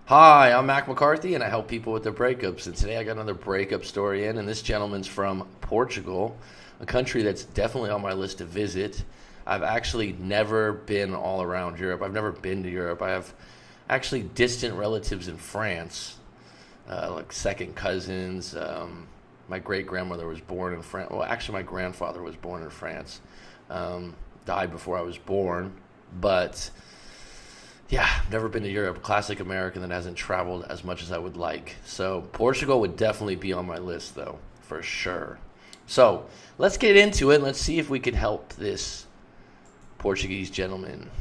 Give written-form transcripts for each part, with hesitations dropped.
Hi, I'm Mac McCarthy, and I help people with their breakups. And today I got another breakup story in, and this gentleman's from Portugal, a country that's definitely on my list to visit. I've actually never been all around Europe. I've never been to Europe. I have actually distant relatives in France, like second cousins. My great grandmother was born in France. Well, actually, my grandfather was born in France. Died before I was born, but yeah, never been to Europe. Classic American that hasn't traveled as much as I would like. So Portugal would definitely be on my list, though, for sure. So let's get into it. Let's see if we can help this Portuguese gentleman.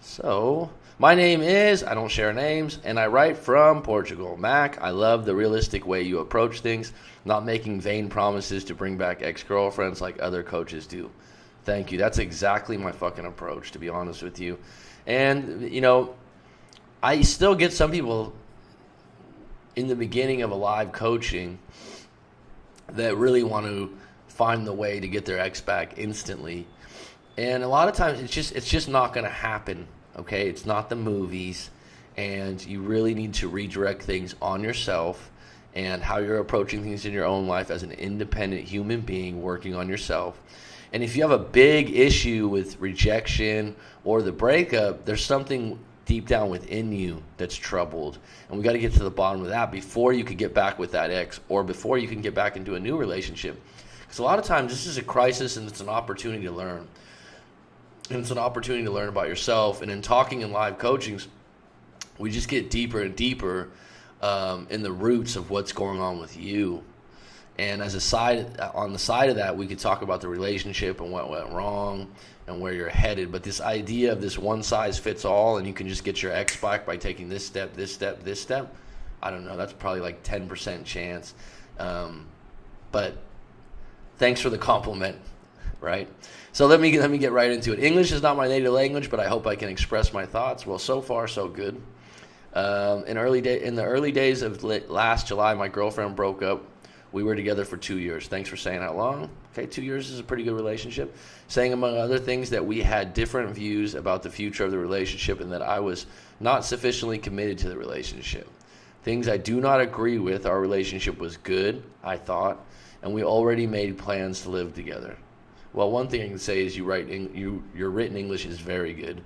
So my name is, I don't share names, and I write from Portugal. Mac, I love the realistic way you approach things, not making vain promises to bring back ex-girlfriends like other coaches do. Thank you. That's exactly my fucking approach, to be honest with you. And, I still get some people in the beginning of a live coaching that really want to find the way to get their ex back instantly. And a lot of times it's just not going to happen, okay? It's not the movies, and you really need to redirect things on yourself and how you're approaching things in your own life as an independent human being working on yourself. And if you have a big issue with rejection or the breakup, there's something deep down within you that's troubled. And we got to get to the bottom of that before you can get back with that ex or before you can get back into a new relationship. Because a lot of times this is a crisis and it's an opportunity to learn. And it's an opportunity to learn about yourself. And in talking in live coachings, we just get deeper and deeper in the roots of what's going on with you. And as a side, on the side of that, we could talk about the relationship and what went wrong and where you're headed. But this idea of this one size fits all and you can just get your ex back by taking this step, this step, this step, I don't know. That's probably like 10% chance. But thanks for the compliment, right? So let me get right into it. English is not my native language, but I hope I can express my thoughts. Well, so far so good. In the early days of last July, my girlfriend broke up. We were together for 2 years. Thanks for saying how long. Okay, 2 years is a pretty good relationship. Saying, among other things, that we had different views about the future of the relationship and that I was not sufficiently committed to the relationship. Things I do not agree with. Our relationship was good, I thought, and we already made plans to live together. Well, one thing I can say is your written English is very good,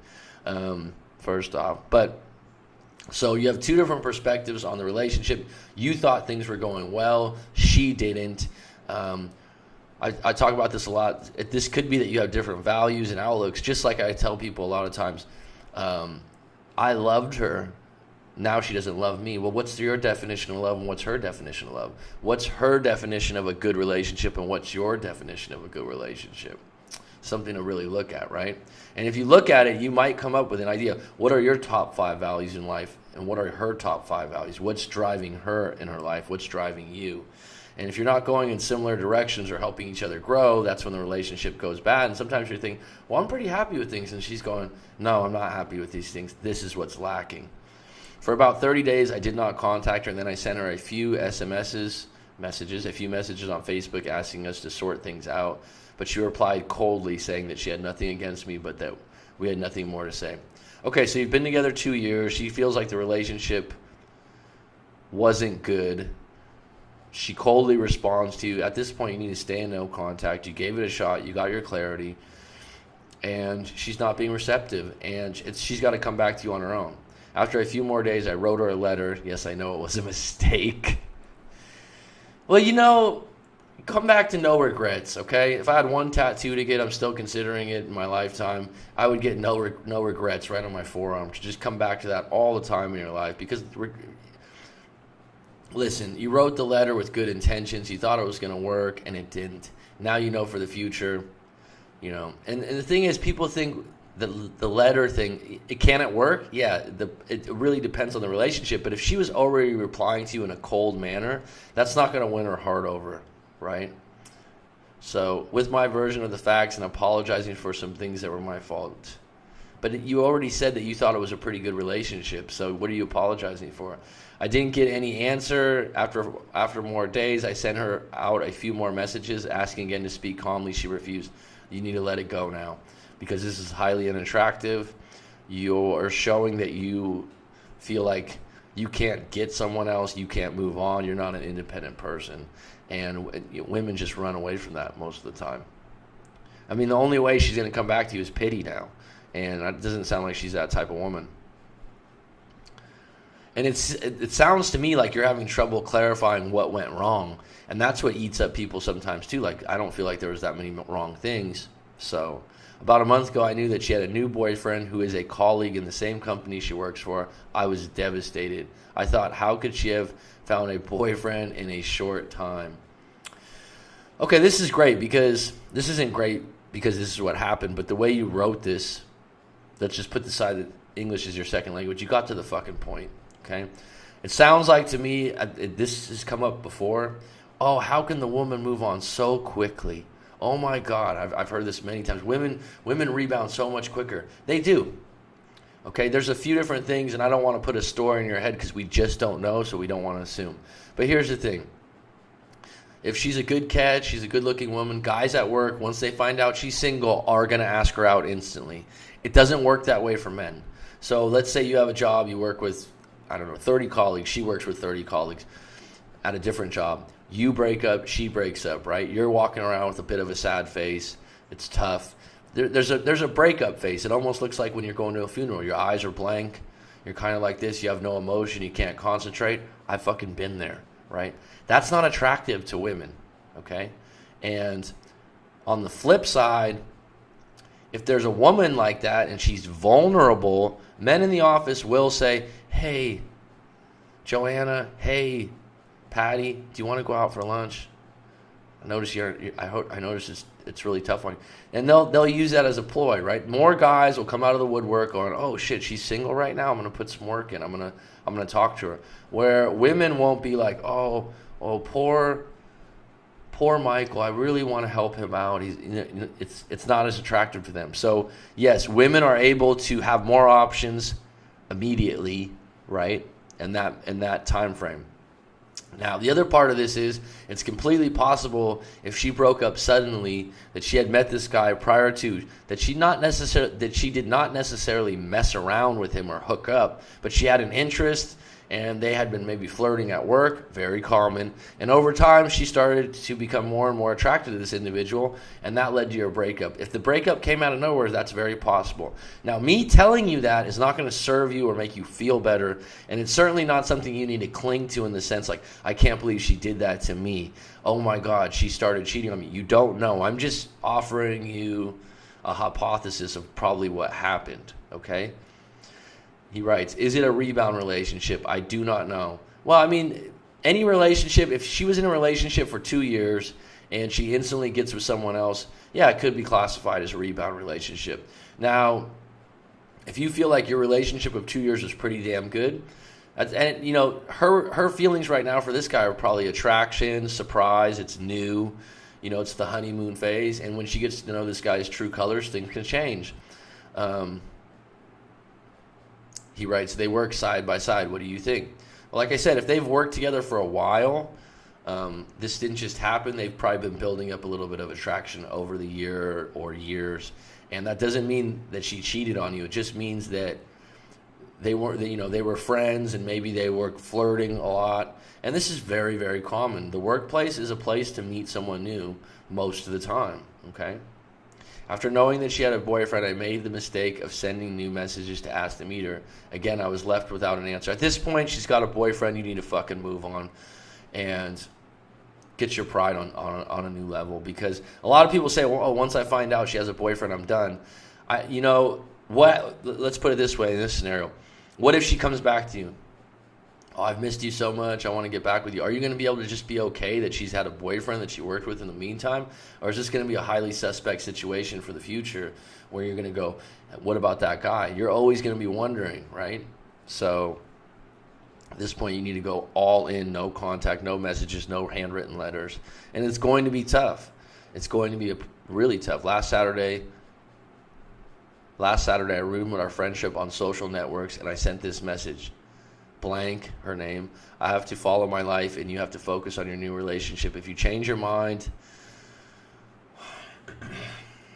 first off. But so you have two different perspectives on the relationship. You thought things were going well. She didn't. I talk about this a lot. This could be that you have different values and outlooks, just like I tell people a lot of times. I loved her. Now she doesn't love me. Well, what's your definition of love and what's her definition of love? What's her definition of a good relationship and what's your definition of a good relationship? Something to really look at, right? And if you look at it, you might come up with an idea. What are your top 5 values in life? And what are her top 5 values? What's driving her in her life? What's driving you? And if you're not going in similar directions or helping each other grow, that's when the relationship goes bad. And sometimes you're thinking, well, I'm pretty happy with things. And she's going, no, I'm not happy with these things. This is what's lacking. For about 30 days, I did not contact her. And then I sent her a few messages on Facebook asking us to sort things out. But she replied coldly, saying that she had nothing against me, but that we had nothing more to say. Okay, so you've been together 2 years. She feels like the relationship wasn't good. She coldly responds to you. At this point, you need to stay in no contact. You gave it a shot. You got your clarity. And she's not being receptive. And she's got to come back to you on her own. After a few more days, I wrote her a letter. Yes, I know it was a mistake. Well, come back to no regrets, okay? If I had one tattoo to get, I'm still considering it in my lifetime, I would get no regrets right on my forearm. Just come back to that all the time in your life. Because, listen, you wrote the letter with good intentions. You thought it was going to work, and it didn't. Now you know for the future, And the thing is, people think the letter thing, can it work? Yeah, it really depends on the relationship. But if she was already replying to you in a cold manner, that's not going to win her heart over. Right? So with my version of the facts and apologizing for some things that were my fault. But you already said that you thought it was a pretty good relationship. So what are you apologizing for? I didn't get any answer. After more days, I sent her out a few more messages asking again to speak calmly. She refused. You need to let it go now because this is highly unattractive. You are showing that you feel like you can't get someone else, you can't move on, you're not an independent person. And women just run away from that most of the time. I mean, the only way she's going to come back to you is pity now. And it doesn't sound like she's that type of woman. And it sounds to me like you're having trouble clarifying what went wrong. And that's what eats up people sometimes too. Like, I don't feel like there was that many wrong things. So about a month ago, I knew that she had a new boyfriend who is a colleague in the same company she works for. I was devastated. I thought, how could she have found a boyfriend in a short time? Okay, this is great because this isn't great because this is what happened. But the way you wrote this, let's just put aside that English is your second language. You got to the fucking point. Okay, it sounds like to me, this has come up before. Oh, how can the woman move on so quickly? Oh my God, I've heard this many times. Women rebound so much quicker. They do. Okay, there's a few different things, and I don't want to put a story in your head because we just don't know, so we don't want to assume. But here's the thing. If she's a good catch, she's a good-looking woman, guys at work, once they find out she's single, are going to ask her out instantly. It doesn't work that way for men. So let's say you have a job, you work with, 30 colleagues. She works with 30 colleagues at a different job. You break up, she breaks up, right? You're walking around with a bit of a sad face. It's tough. There's a breakup face. It almost looks like when you're going to a funeral. Your eyes are blank. You're kind of like this. You have no emotion. You can't concentrate. I've fucking been there, right? That's not attractive to women, okay? And on the flip side, if there's a woman like that and she's vulnerable, men in the office will say, hey, Joanna, hey, Patty, do you want to go out for lunch? I notice I notice it's really tough on you. And they'll use that as a ploy, right? More guys will come out of the woodwork going, oh shit, she's single right now. I'm gonna put some work in. I'm gonna talk to her. Where women won't be like, oh, poor Michael. I really want to help him out. It's not as attractive to them. So yes, women are able to have more options immediately, right? And that time frame. Now, the other part of this is it's completely possible if she broke up suddenly that she had met this guy prior to, that she did not necessarily mess around with him or hook up, but she had an interest and they had been maybe flirting at work, very common. And over time, she started to become more and more attracted to this individual, and that led to your breakup. If the breakup came out of nowhere, that's very possible. Now, me telling you that is not going to serve you or make you feel better, and it's certainly not something you need to cling to in the sense like, I can't believe she did that to me. Oh my God, she started cheating on me. You don't know. I'm just offering you a hypothesis of probably what happened, okay? He writes, is it a rebound relationship? I do not know. Well, I mean, any relationship, if she was in a relationship for 2 years and she instantly gets with someone else, yeah, it could be classified as a rebound relationship. Now, if you feel like your relationship of 2 years was pretty damn good, and you know, her feelings right now for this guy are probably attraction, surprise, it's new, you know, it's the honeymoon phase, and when she gets to know this guy's true colors, things can change. He writes, they work side by side. What do you think? Well, like I said, if they've worked together for a while, this didn't just happen. They've probably been building up a little bit of attraction over the year or years. And that doesn't mean that she cheated on you. It just means that they were friends and maybe they were flirting a lot. And this is very, very common. The workplace is a place to meet someone new most of the time, okay? After knowing that she had a boyfriend, I made the mistake of sending new messages to ask to meet her. Again, I was left without an answer. At this point, she's got a boyfriend. You need to fucking move on and get your pride on a new level. Because a lot of people say, well, once I find out she has a boyfriend, I'm done. Let's put it this way in this scenario. What if she comes back to you? Oh, I've missed you so much. I want to get back with you. Are you going to be able to just be okay that she's had a boyfriend that she worked with in the meantime? Or is this going to be a highly suspect situation for the future where you're going to go, what about that guy? You're always going to be wondering, right? So at this point, you need to go all in, no contact, no messages, no handwritten letters. And it's going to be tough. It's going to be really tough. Last Saturday, I rumored our friendship on social networks, and I sent this message. Blank, her name. I have to follow my life and you have to focus on your new relationship. If you change your mind,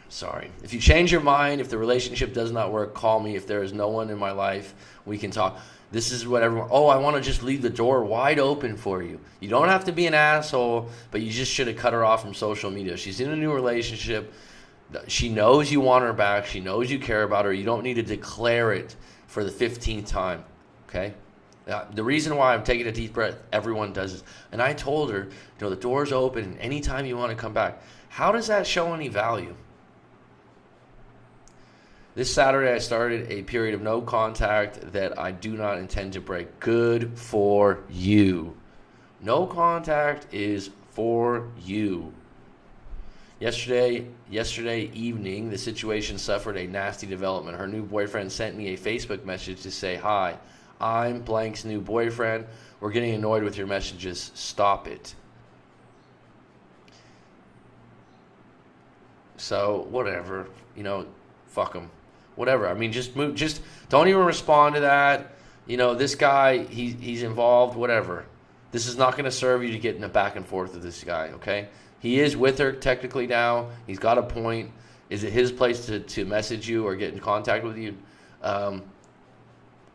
Sorry. If you change your mind, if the relationship does not work, call me. If there is no one in my life, we can talk. This is what everyone, I want to just leave the door wide open for you. You don't have to be an asshole, but you just should have cut her off from social media. She's in a new relationship. She knows you want her back. She knows you care about her. You don't need to declare it for the 15th time, okay? The reason why I'm taking a deep breath, everyone does this. And I told her, the door's open, and anytime you want to come back. How does that show any value? This Saturday, I started a period of no contact that I do not intend to break. Good for you. No contact is for you. Yesterday evening, the situation suffered a nasty development. Her new boyfriend sent me a Facebook message to say, "Hi, I'm blank's new boyfriend. We're getting annoyed with your messages. Stop it." So, whatever. Fuck them. Whatever. I mean, just move. Just don't even respond to that. This guy, he's involved. Whatever. This is not going to serve you to get in a back and forth with this guy, okay? He is with her technically now. He's got a point. Is it his place to message you or get in contact with you?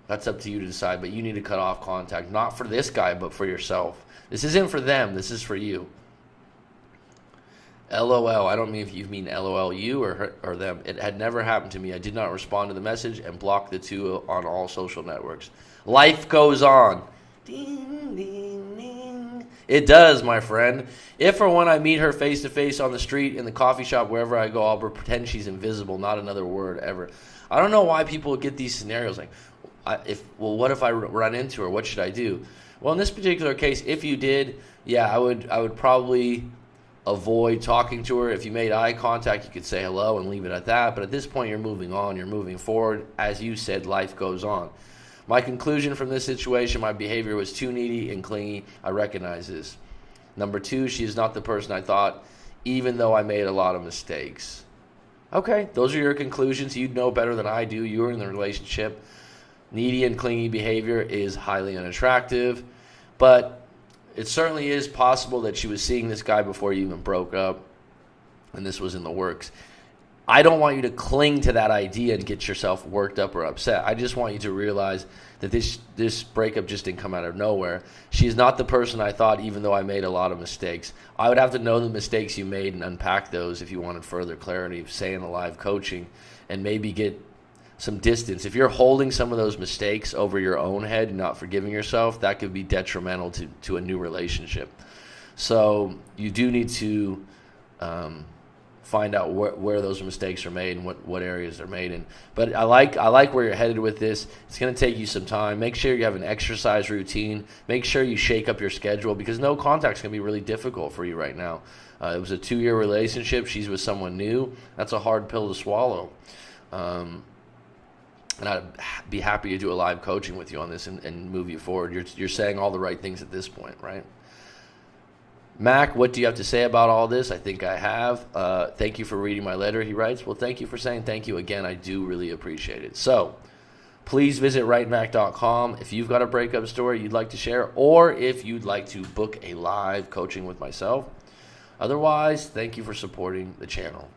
That's up to you to decide, but you need to cut off contact. Not for this guy, but for yourself. This isn't for them. This is for you. LOL. I don't mean if you mean LOL you or them. It had never happened to me. I did not respond to the message and blocked the two on all social networks. Life goes on. Ding, ding, ding. It does, my friend. If or when I meet her face to face on the street, in the coffee shop, wherever I go, I'll pretend she's invisible. Not another word ever. I don't know why people get these scenarios like, what if I run into her? What should I do? Well, in this particular case, if you did, I would probably avoid talking to her. If you made eye contact, you could say hello and leave it at that. But at this point, you're moving on. You're moving forward. As you said, life goes on. My conclusion from this situation, my behavior was too needy and clingy. I recognize this. Number 2, she is not the person I thought, even though I made a lot of mistakes. Okay, those are your conclusions. You know better than I do. You're in the relationship. Needy and clingy behavior is highly unattractive, but it certainly is possible that she was seeing this guy before you even broke up, and this was in the works. I don't want you to cling to that idea and get yourself worked up or upset. I just want you to realize that this breakup just didn't come out of nowhere. She's not the person I thought, even though I made a lot of mistakes. I would have to know the mistakes you made and unpack those if you wanted further clarity, say in a live coaching, and maybe get some distance. If you're holding some of those mistakes over your own head and not forgiving yourself, that could be detrimental to a new relationship. So you do need to find out where those mistakes are made and what areas they're made in. But I like where you're headed with this. It's going to take you some time. Make sure you have an exercise routine. Make sure you shake up your schedule, because no contact is going to be really difficult for you right now. It was a 2-year relationship. She's with someone new. That's a hard pill to swallow. And I'd be happy to do a live coaching with you on this and move you forward. You're saying all the right things at this point, right? Mac, what do you have to say about all this? I think I have. Thank you for reading my letter, he writes. Well, thank you for saying thank you again. I do really appreciate it. So please visit writemac.com if you've got a breakup story you'd like to share, or if you'd like to book a live coaching with myself. Otherwise, thank you for supporting the channel.